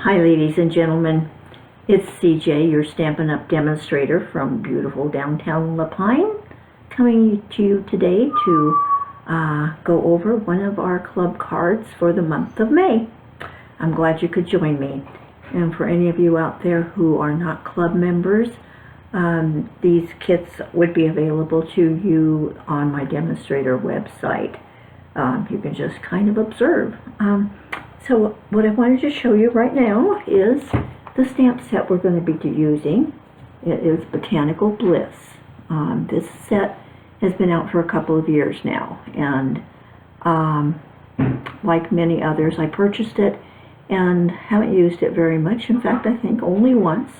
Hi ladies and gentlemen, it's CJ, your Stampin' Up! Demonstrator from beautiful downtown La Pine, coming to you today to go over one of our club cards for the month of May. I'm glad you could join me. And for any of you out there who are not club members, these kits would be available to you on my demonstrator website. You can just kind of observe. So what I wanted to show you right now is the stamp set we're going to be using. It is Botanical Bliss. This set has been out for a couple of years now, and like many others, I purchased it and haven't used it very much. In fact, I think only once.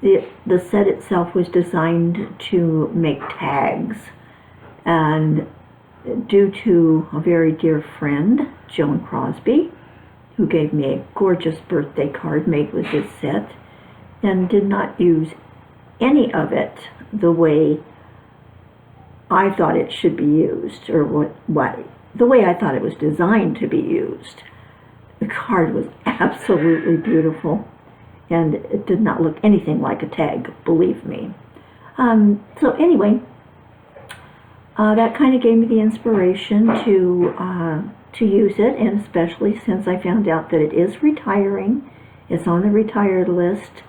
The set itself was designed to make tags, and due to a very dear friend, Joan Crosby, who gave me a gorgeous birthday card made with this set, and did not use any of it the way I thought it should be used, or the way I thought it was designed to be used. The card was absolutely beautiful, and it did not look anything like a tag, believe me. So anyway, that kind of gave me the inspiration to use it, and especially since I found out that it is retiring. It's on the retired list.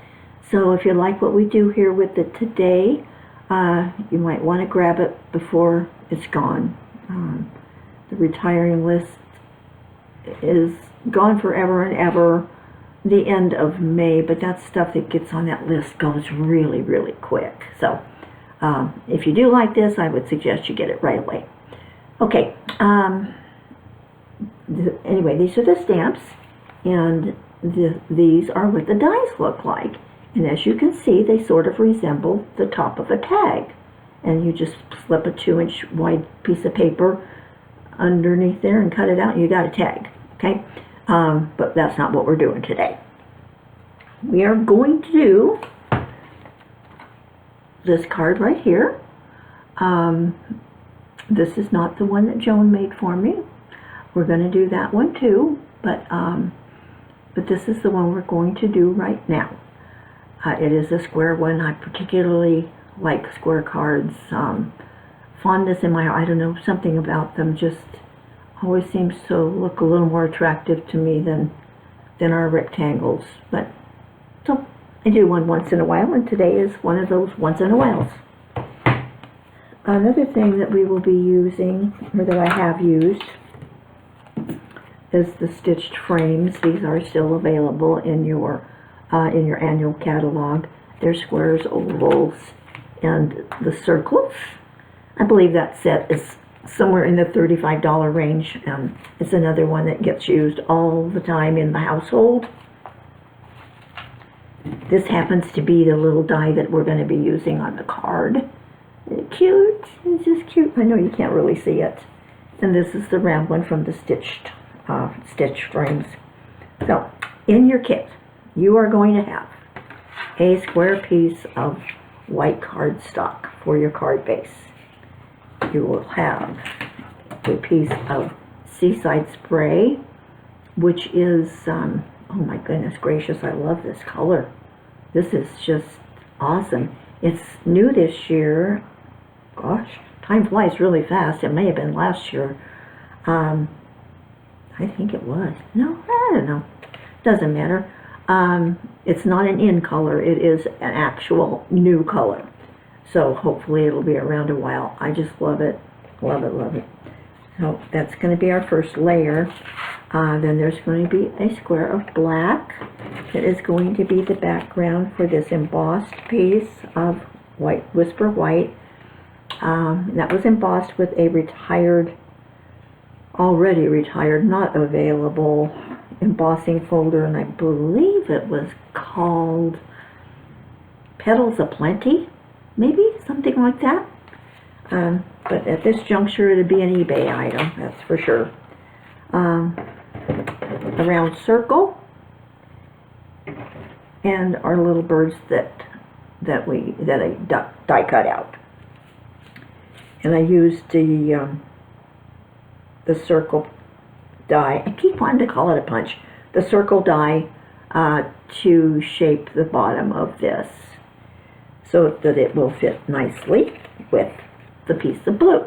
So if you like what we do here with it today, you might want to grab it before it's gone. The retiring list is gone forever and ever, the end of May, but that stuff that gets on that list goes really, really quick. So if you do like this, I would suggest you get it right away. Okay, anyway, these are the stamps, and these are what the dies look like. And as you can see, they sort of resemble the top of a tag. And you just slip a 2-inch wide piece of paper underneath there and cut it out, and you got a tag. Okay, but that's not what we're doing today. We are going to do this card right here. This is not the one that Joan made for me. We're going to do that one too, but this is the one we're going to do right now. It is a square one. I particularly like square cards. Fondness in my, I don't know, something about them just always seems to look a little more attractive to me than our rectangles. But so I do one once in a while, and today is one of those once in a whiles. Another thing that we will be using, or that I have used, is the stitched frames. These are still available in your annual catalog. They're squares, ovals, and the circles. I believe that set is somewhere in the $35 range, and it's another one that gets used all the time in the household. This happens to be the little die that we're going to be using on the card. Cute. It's just cute. I know you can't really see it. And this is the round one from the stitched frames. So, in your kit, you are going to have a square piece of white cardstock for your card base. You will have a piece of Seaside Spray, which is, oh my goodness gracious, I love this color. This is just awesome. It's new this year. Gosh, time flies really fast. It may have been last year. I think it was. No, I don't know. Doesn't matter. It's not an in color. It is an actual new color. So hopefully it'll be around a while. I just love it. Love it, love it. So that's going to be our first layer. Then there's going to be a square of black that is going to be the background for this embossed piece of white, Whisper White. That was embossed with a already retired, not available embossing folder, and I believe it was called Petals of Plenty, maybe, something like that. But at this juncture, it'd be an eBay item, that's for sure. A round circle, and our little birds that I die cut out. And I used the circle die. I keep wanting to call it a punch. The circle die to shape the bottom of this so that it will fit nicely with the piece of blue.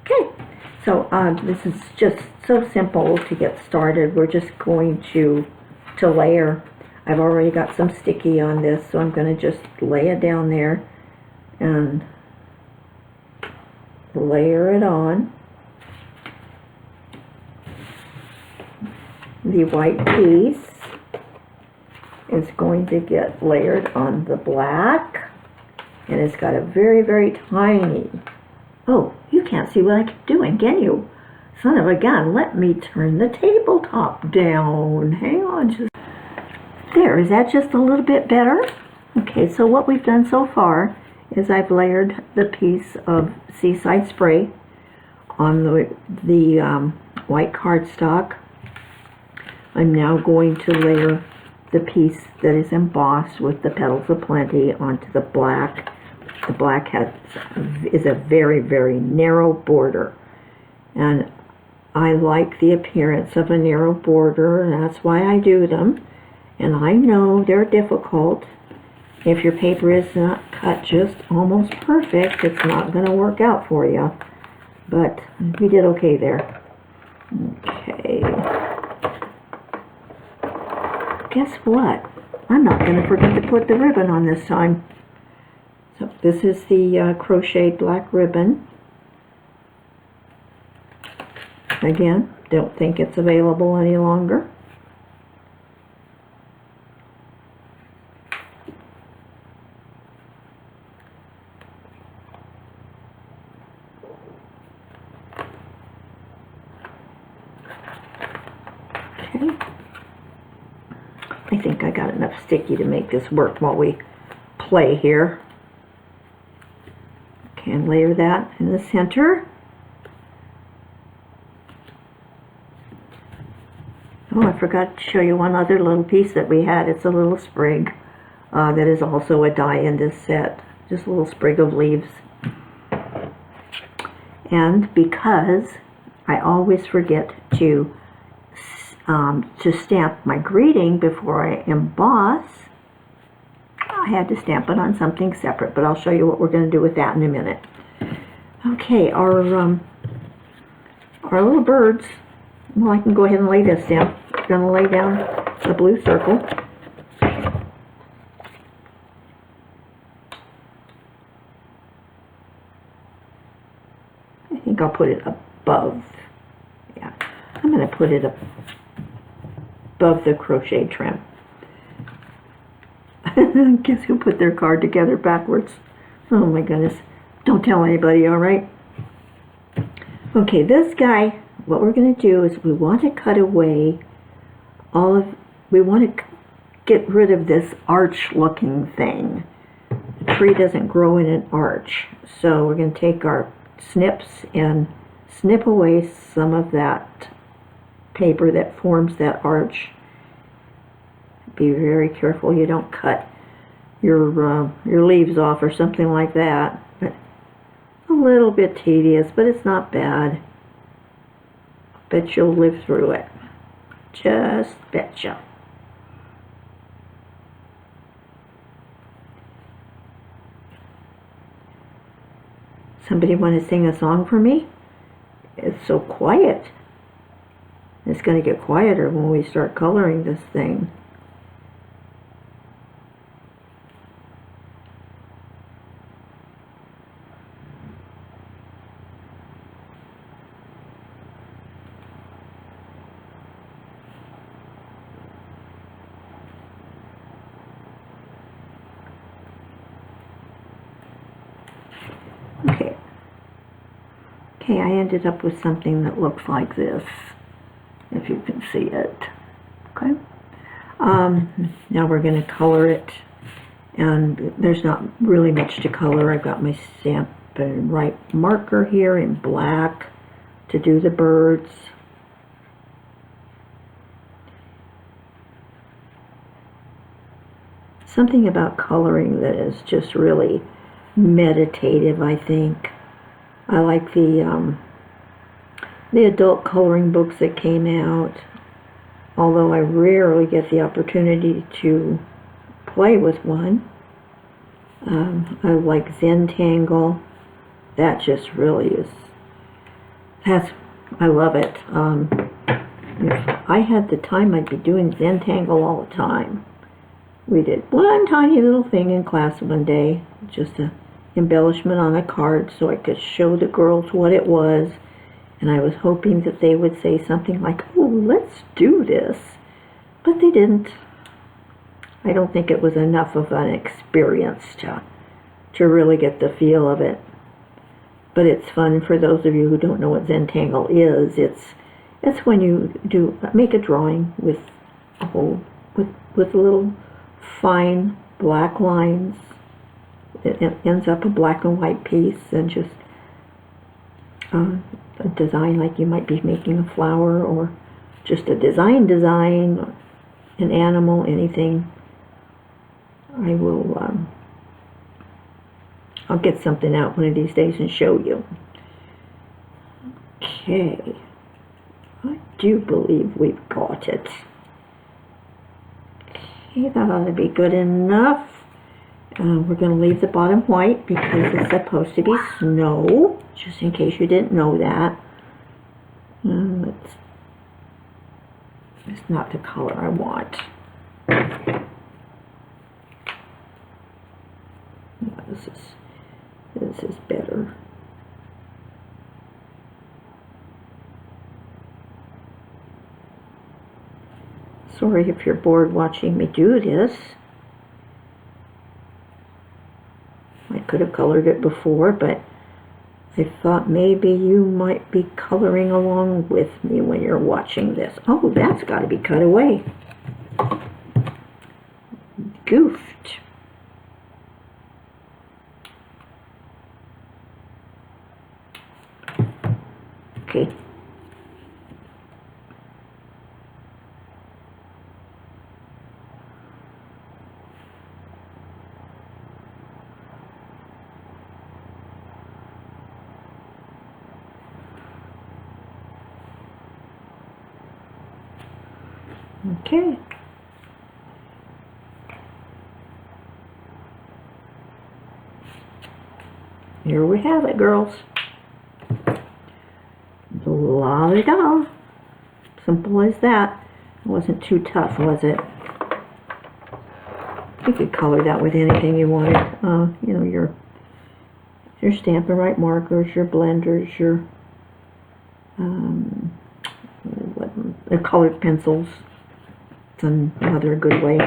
Okay, so this is just so simple to get started. We're just going to layer. I've already got some sticky on this, so I'm going to just lay it down there and layer it on. The white piece is going to get layered on the black, and it's got a very, very tiny, oh, you can't see what I'm doing, can you? Son of a gun, let me turn the tabletop down. Hang on just, there, is that just a little bit better? Okay, so what we've done so far is I've layered the piece of Seaside Spray on the white cardstock. I'm now going to layer the piece that is embossed with the Petals of Plenty onto the black. The black is a very, very narrow border, and I like the appearance of a narrow border, and that's why I do them. And I know they're difficult. If your paper is not cut just almost perfect, it's not going to work out for you. But we did okay there. Okay. Guess what? I'm not going to forget to put the ribbon on this time. So this is the crocheted black ribbon. Again, don't think it's available any longer. I think I got enough sticky to make this work while we play here. Okay, and layer that in the center. Oh, I forgot to show you one other little piece that we had. It's a little sprig that is also a die in this set. Just a little sprig of leaves. And because I always forget to stamp my greeting before I emboss, I had to stamp it on something separate, but I'll show you what we're going to do with that in a minute. Okay, our little birds, well, I can go ahead and lay this down. I'm going to lay down the blue circle. I think I'll put it above. Yeah, I'm going to put it above the crochet trim. Guess who put their card together backwards? Oh my goodness. Don't tell anybody, alright? Okay, this guy, what we're going to do is we want to cut away we want to get rid of this arch looking thing. The tree doesn't grow in an arch. So we're going to take our snips and snip away some of that paper that forms that arch. Be very careful you don't cut your leaves off or something like that. But a little bit tedious, but it's not bad. Bet you'll live through it. Just betcha. Somebody want to sing a song for me? It's so quiet. It's going to get quieter when we start coloring this thing. Okay, I ended up with something that looks like this, if you can see it. Okay. Now we're going to color it, and there's not really much to color. I've got my Stamppin right marker here in black to do the birds. Something about coloring that is just really meditative, I think. I like the adult coloring books that came out. although I rarely get the opportunity to play with one. I like Zentangle. That just really is, I love it. If I had the time, I'd be doing Zentangle all the time. We did one tiny little thing in class one day, just an embellishment on a card so I could show the girls what it was, and I was hoping that they would say something like, "Oh, let's do this," but they didn't. I don't think it was enough of an experience to really get the feel of it. But it's fun for those of you who don't know what Zentangle is. It's when you make a drawing with a whole with little fine black lines. It ends up a black and white piece, and just a design like you might be making a flower, or just a design, an animal, anything. I'll get something out one of these days and show you. Okay, I do believe we've got it. Okay, that ought to be good enough. We're going to leave the bottom white because it's supposed to be snow, just in case you didn't know that. It's not the color I want. This is better. Sorry if you're bored watching me do this. I could have colored it before, but I thought maybe you might be coloring along with me when you're watching this. Oh, that's got to be cut away. Goofed. Okay. Okay. Here we have it, girls. La-di-da. Simple as that. It wasn't too tough, was it? You could color that with anything you wanted. You know, your Stampin' Right markers, your blenders, your the colored pencils. It's another good way.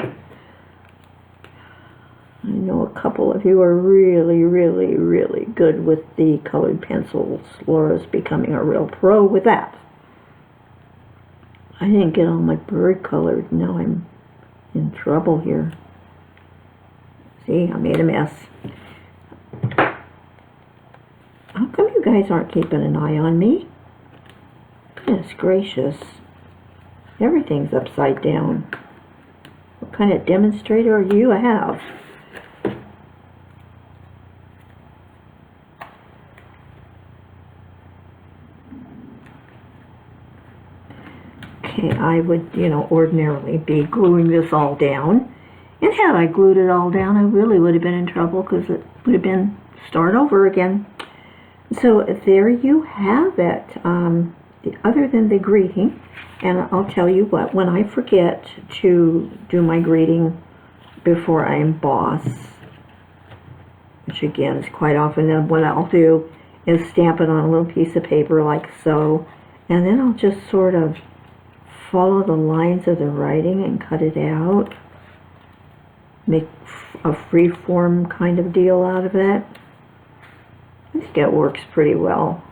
I know a couple of you are really, really, really good with the colored pencils. Laura's becoming a real pro with that. I didn't get all my bird colored. Now I'm in trouble here. See, I made a mess. How come you guys aren't keeping an eye on me? Goodness gracious. Everything's upside down. What kind of demonstrator are you? I have. Okay, I would, ordinarily be gluing this all down. And had I glued it all down, I really would have been in trouble because it would have been start over again. So there you have it. Other than the greeting, and I'll tell you what, when I forget to do my greeting before I emboss, which again is quite often, what I'll do is stamp it on a little piece of paper like so, and then I'll just sort of follow the lines of the writing and cut it out, make a free form kind of deal out of it. I think it works pretty well.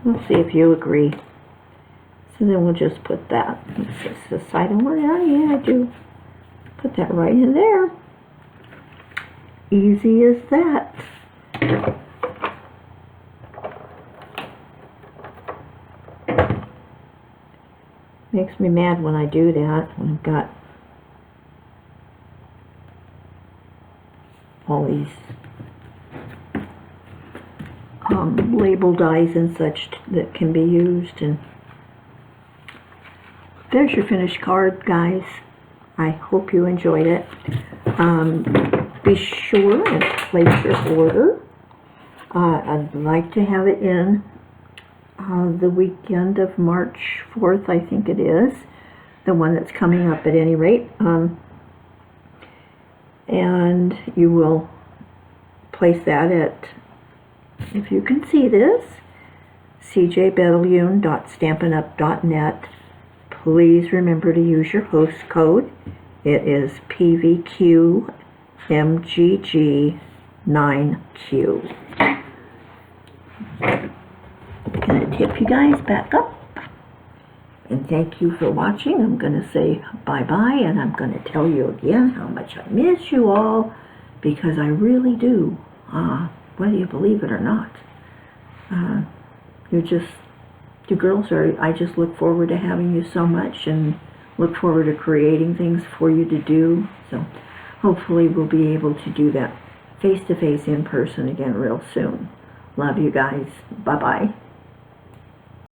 We'll see if you agree. So then we'll just put that. Let's just decide on where. Oh yeah, I do. Put that right in there. Easy as that. Makes me mad when I do that. I've got all these label dies and such that can be used. And there's your finished card, guys. I hope you enjoyed it. Be sure and place your order. I'd like to have it in the weekend of March 4th, I think it is. The one that's coming up at any rate. And you will place that at, if you can see this, cjbedelyune.stampin'up.net. Please remember to use your host code. It is PVQMGG9Q. I'm going to tip you guys back up. And thank you for watching. I'm going to say bye-bye, and I'm going to tell you again how much I miss you all, because I really do, whether you believe it or not. You girls are, I just look forward to having you so much, and look forward to creating things for you to do. So hopefully we'll be able to do that face-to-face in person again real soon. Love you guys. Bye-bye.